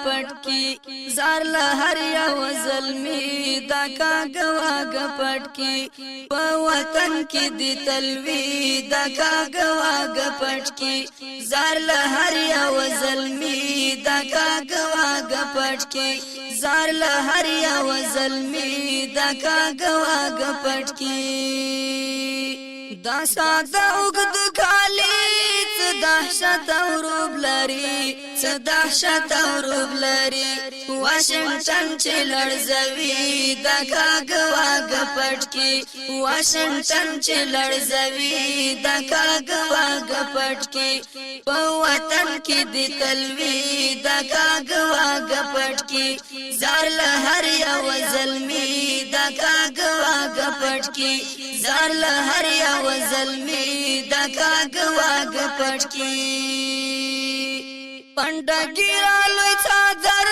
پټ کی زار له هر یو ظلمی دا کاږه واږه پټ کی په وطن کې د تلوي دا کاږه واږه پټ کی زار له هر یو ظلمی دا کاږه واږه پټ کی زار له هر یو ظلمی دا کاږه واږه پټ کی دا ساده اوږد کالی څه دهشت او روب لري څه دهشت او روب لري واشنګټن چې لړزوي دا کاږه واږه پټ کی واشنګټن چې لړزوي دا کاږه واږه پټ کی په وطن کې د تلوي دا کاږه واږه پټ کی زار له هر یو ظلمی دا کاږه واږه پټ کی زار له هر یو ظلمی دا کاږه واږه پټ کی پندګیرا لوی څادر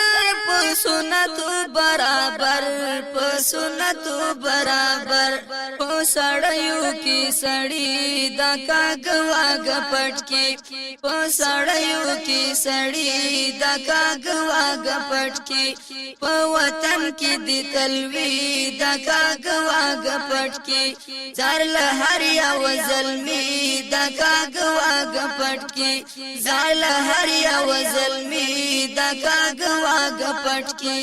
په سنتو برابر په سنتو برابر په سړیو کې سړی دا کاږه واږه پټ کی په سړیو کې سړی دا کاږه واږه پټ کی په وطن کې د تلوي دا کاږه واږه پټ کی زار له هر یو ظلمی دا کاږه واږه پټ کی زار له هر یو ظلمی دا کاږه واږه پټ کی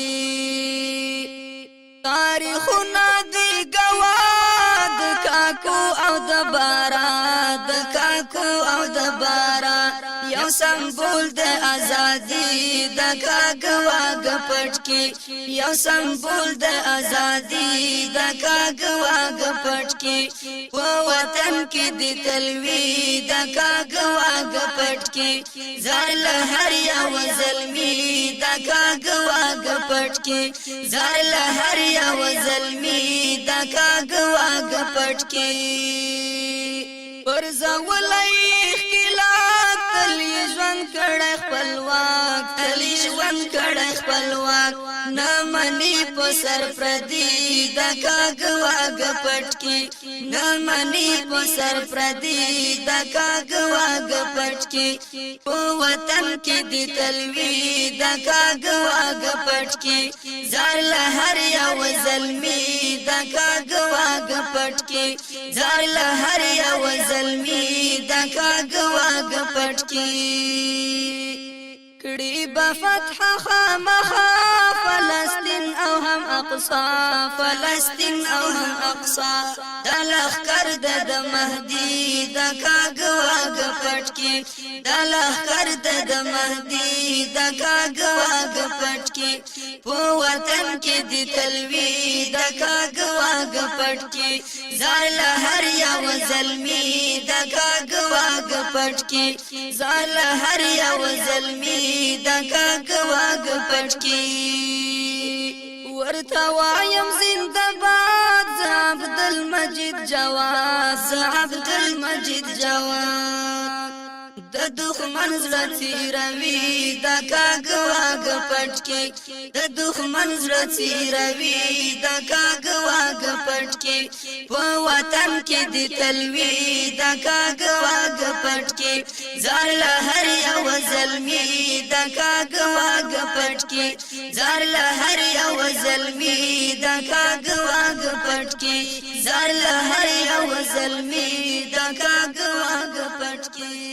تاریخونه دی گواه د کاکو او د بارا د کاکو او د بارا یو سمبول د ازادي د کاږه واږه پټ کی یو سمبول د ازادي د کاږه واږه پټ کی په وطن کې د تلوي د کاږه واږه پټ کی زار له هر یو ظلمی د کاږه واږه پټ کی زار له هر یو ظلمی د کاږه واږه پټ کی پر زولای خلات تلی ژوند کړه خپلواک تلی ژوند کړه خپلواک نه منی په سر پردي د کاږه واږه پټ کی نه منی په سر پردي د کاږه واږه پټ کی په وطن کې د تلوي د کاږه واږه پټ کی زار له هر یو ظلمی د کاږه واږه پټ کی زار له هر یو ظلمی د کاږه واږه پټ کی کړي با فتح خامخا فلسطین او هم اقصا فلسطین او هم اقصا د لښکر د مهدی د کاږه واږه پټ کی د لښکر د مهدی د کاږه واږه پټ کی په وطن کې د تلوي د کاږه واږه پټ کی زار له هر یو ظلمی د کاږه واږه پټ کی زار له هر یو ظلمی د کاږه واږه پټ کی ورته وایم زنده باد ز عبدالمجید جواد ز عبدالمجید جواد د دښمن زړه تیروي د کاږه واږه پټ کی د دښمن زړه تیروي د کاږه واږه پټ کی په وطن کې د تلوي د کاږه واږه پټ کی زار له هر یو ظلمی د کاږه واږه پټ کی زار له هر یو ظلمی د کاږه واږه پټ کی زار له هر یو ظلمی د کاږه واږه پټ کی